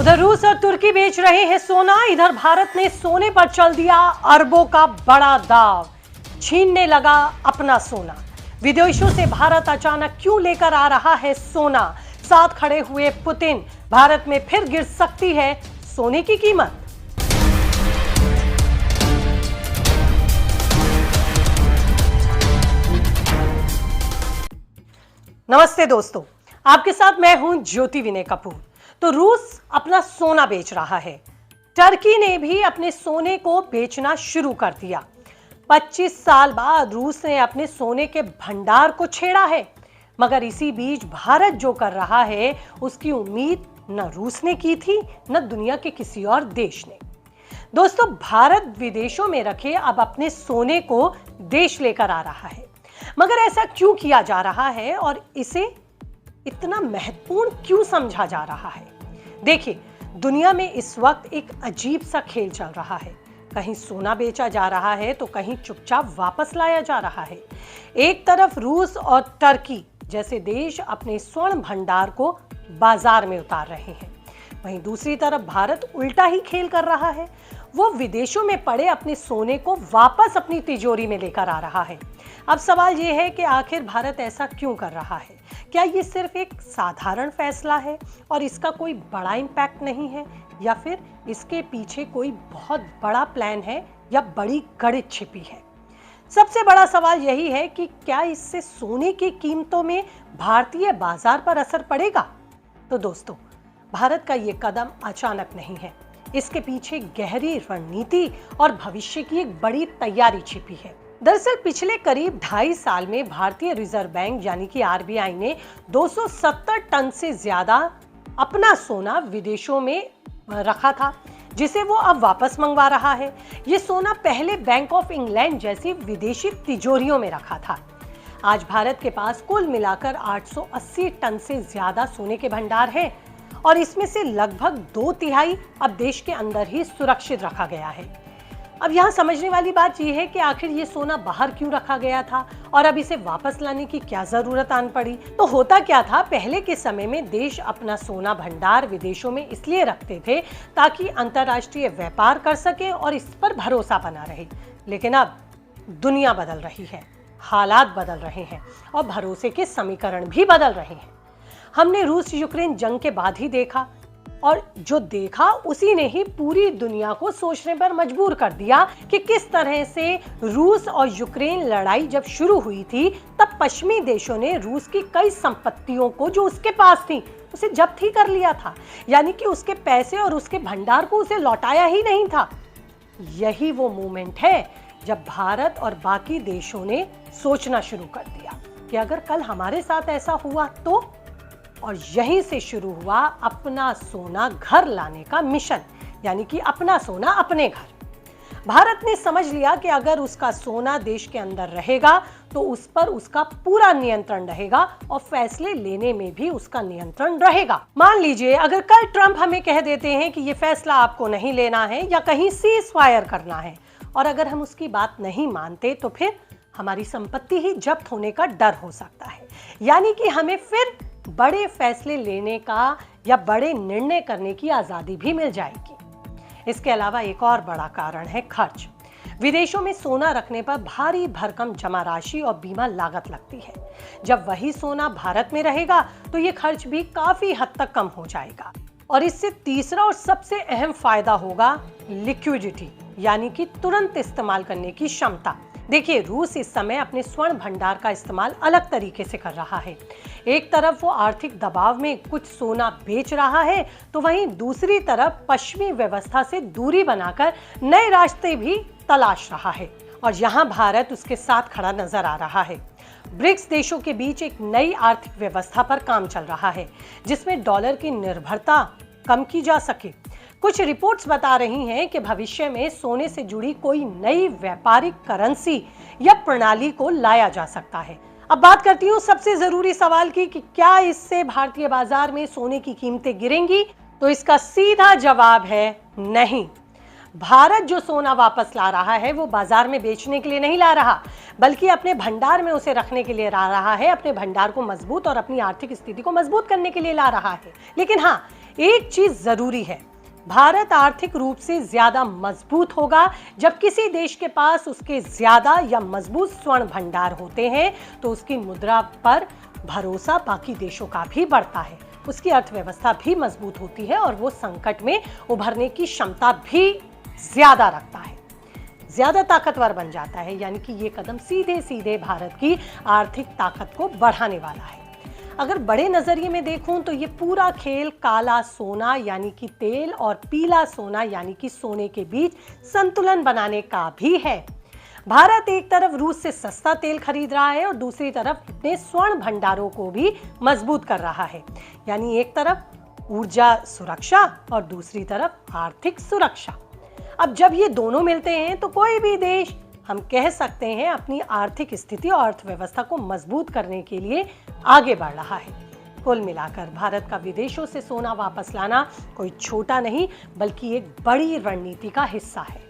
उधर रूस और तुर्की बेच रहे हैं सोना, इधर भारत ने सोने पर चल दिया अरबों का बड़ा दाव, छीनने लगा अपना सोना। विदेशों से भारत अचानक क्यों लेकर आ रहा है सोना? साथ खड़े हुए पुतिन, भारत में फिर गिर सकती है सोने की कीमत। नमस्ते दोस्तों, आपके साथ मैं हूं ज्योति विनय कपूर। तो रूस अपना सोना बेच रहा है, टर्की ने भी अपने सोने को बेचना शुरू कर दिया। 25 साल बाद रूस ने अपने सोने के भंडार को छेड़ा है, मगर इसी बीच भारत जो कर रहा है उसकी उम्मीद न रूस ने की थी न दुनिया के किसी और देश ने। दोस्तों, भारत विदेशों में रखे अब अपने सोने को देश लेकर आ रहा है, मगर ऐसा क्यों किया जा रहा है और इसे इतना महत्वपूर्ण क्यों समझा जा रहा है? देखिए, दुनिया में इस वक्त एक अजीब सा खेल चल रहा है। कहीं सोना बेचा जा रहा है तो कहीं चुपचाप वापस लाया जा रहा है। एक तरफ रूस और टर्की जैसे देश अपने स्वर्ण भंडार को बाजार में उतार रहे हैं, वहीं दूसरी तरफ भारत उल्टा ही खेल कर रहा है। वो विदेशों में पड़े अपने सोने को वापस अपनी तिजोरी में लेकर आ रहा है। अब सवाल ये है कि आखिर भारत ऐसा क्यों कर रहा है? क्या ये सिर्फ एक साधारण फैसला है और इसका कोई बड़ा इम्पैक्ट नहीं है, या फिर इसके पीछे कोई बहुत बड़ा प्लान है या बड़ी गणित छिपी है? सबसे बड़ा सवाल यही है कि क्या इससे सोने की कीमतों में भारतीय बाजार पर असर पड़ेगा? तो दोस्तों, भारत का ये कदम अचानक नहीं है, इसके पीछे गहरी रणनीति और भविष्य की एक बड़ी तैयारी छिपी है। दरअसल पिछले करीब 2.5 साल में भारतीय रिजर्व बैंक यानी कि आरबीआई ने 270 टन से ज्यादा अपना सोना विदेशों में रखा था, जिसे वो अब वापस मंगवा रहा है। ये सोना पहले बैंक ऑफ इंग्लैंड जैसी विदेशी तिजोरियों में रखा था। आज भारत के पास कुल मिलाकर 880 टन से ज्यादा सोने के भंडार हैं और इसमें से लगभग 2/3 अब देश के अंदर ही सुरक्षित रखा गया है। अब यहाँ समझने वाली बात यह है कि आखिर ये सोना बाहर क्यों रखा गया था और अब इसे वापस लाने की क्या जरूरत आन पड़ी? तो होता क्या था, पहले के समय में देश अपना सोना भंडार विदेशों में इसलिए रखते थे ताकि अंतर्राष्ट्रीय व्यापार कर सके और इस पर भरोसा बना रहे। लेकिन अब दुनिया बदल रही है, हालात बदल रहे हैं और भरोसे के समीकरण भी बदल रहे हैं। हमने रूस यूक्रेन जंग के बाद ही देखा, और जो देखा उसी ने ही पूरी दुनिया को सोचने पर मजबूर कर दिया कि किस तरह से रूस और यूक्रेन लड़ाई जब शुरू हुई थी तब पश्चिमी देशों ने रूस की कई संपत्तियों को जो उसके पास थी उसे जब्त ही कर लिया था, यानी कि उसके पैसे और उसके भंडार को उसे लौटाया ही नहीं था। यही वो मोमेंट है जब भारत और बाकी देशों ने सोचना शुरू कर दिया कि अगर कल हमारे साथ ऐसा हुआ तो, और यहीं से शुरू हुआ अपना सोना घर लाने का मिशन, यानी कि अपना सोना अपने घर। भारत ने समझ लिया कि अगर उसका सोना देश के अंदर रहेगा तो उस पर उसका पूरा नियंत्रण रहेगा और फैसले लेने में भी उसका नियंत्रण रहेगा। मान लीजिए अगर कल ट्रंप हमें कह देते हैं कि ये फैसला आपको नहीं लेना है या कहीं सीज फायर करना है, और अगर हम उसकी बात नहीं मानते तो फिर हमारी संपत्ति ही जब्त होने का डर हो सकता है, यानी कि हमें फिर बड़े फैसले लेने का या बड़े निर्णय करने की आजादी भी मिल जाएगी। इसके अलावा एक और बड़ा कारण है खर्च। विदेशों में सोना रखने पर भारी भरकम जमा राशि और बीमा लागत लगती है। जब वही सोना भारत में रहेगा तो ये खर्च भी काफी हद तक कम हो जाएगा। और इससे तीसरा और सबसे अहम फायदा होगा लिक्विडिटी, यानी कि तुरंत इस्तेमाल करने की क्षमता। देखिए, रूस इस समय अपने स्वर्ण भंडार का इस्तेमाल अलग तरीके से कर रहा है। एक तरफ वो आर्थिक दबाव में कुछ सोना बेच रहा है, तो वहीं दूसरी तरफ पश्चिमी व्यवस्था से दूरी बनाकर नए रास्ते भी तलाश रहा है, और यहाँ भारत उसके साथ खड़ा नजर आ रहा है। ब्रिक्स देशों के बीच एक नई आर्थिक व्यवस्था पर काम चल रहा है, जिसमें डॉलर की निर्भरता कम की जा सके। कुछ रिपोर्ट्स बता रही हैं कि भविष्य में सोने से जुड़ी कोई नई व्यापारिक करेंसी या प्रणाली को लाया जा सकता है। अब बात करती हूँ सबसे जरूरी सवाल की कि क्या इससे भारतीय बाजार में सोने की कीमतें गिरेंगी? तो इसका सीधा जवाब है नहीं। भारत जो सोना वापस ला रहा है वो बाजार में बेचने के लिए नहीं ला रहा, बल्कि अपने भंडार में उसे रखने के लिए ला रहा है, अपने भंडार को मजबूत और अपनी आर्थिक स्थिति को मजबूत करने के लिए ला रहा है। लेकिन हाँ, एक चीज जरूरी है, भारत आर्थिक रूप से ज्यादा मजबूत होगा जब किसी देश के पास उसके ज्यादा या मजबूत स्वर्ण भंडार होते हैं, तो उसकी मुद्रा पर भरोसा बाकी देशों का भी बढ़ता है, उसकी अर्थव्यवस्था भी मजबूत होती है और वो संकट में उभरने की क्षमता भी ज्यादा रखता है, ज्यादा ताकतवर बन जाता है। यानी कि ये कदम सीधे सीधे भारत की आर्थिक ताकत को बढ़ाने वाला है। अगर बड़े नजरिए में देखूं तो ये पूरा खेल काला सोना यानी कि तेल और पीला सोना यानी कि सोने के बीच संतुलन बनाने का भी है। भारत एक तरफ रूस से सस्ता तेल खरीद रहा है और दूसरी तरफ अपने स्वर्ण भंडारों को भी मजबूत कर रहा है। यानी एक तरफ ऊर्जा सुरक्षा और दूसरी तरफ आर्थिक सुरक्षा। अब जब ये दोनों मिलते हैं तो कोई भी देश, हम कह सकते हैं, अपनी आर्थिक स्थिति और अर्थव्यवस्था को मजबूत करने के लिए आगे बढ़ रहा है। कुल मिलाकर भारत का विदेशों से सोना वापस लाना कोई छोटा नहीं बल्कि एक बड़ी रणनीति का हिस्सा है।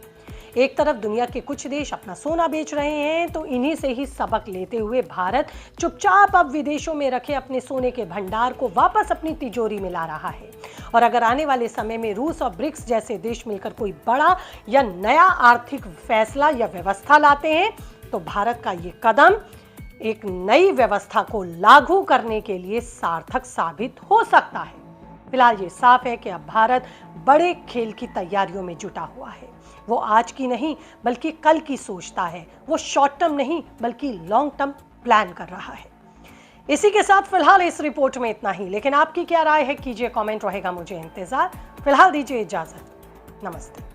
एक तरफ दुनिया के कुछ देश अपना सोना बेच रहे हैं, तो इन्हीं से ही सबक लेते हुए भारत चुपचाप अब विदेशों में रखे अपने सोने के भंडार को वापस अपनी तिजोरी में ला रहा है। और अगर आने वाले समय में रूस और ब्रिक्स जैसे देश मिलकर कोई बड़ा या नया आर्थिक फैसला या व्यवस्था लाते हैं, तो भारत का ये कदम एक नई व्यवस्था को लागू करने के लिए सार्थक साबित हो सकता है। फिलहाल ये साफ है कि अब भारत बड़े खेल की तैयारियों में जुटा हुआ है। वो आज की नहीं बल्कि कल की सोचता है। वो शॉर्ट टर्म नहीं बल्कि लॉन्ग टर्म प्लान कर रहा है। इसी के साथ फिलहाल इस रिपोर्ट में इतना ही, लेकिन आपकी क्या राय है कीजिए कमेंट, रहेगा मुझे इंतजार। फिलहाल दीजिए इजाजत, नमस्ते।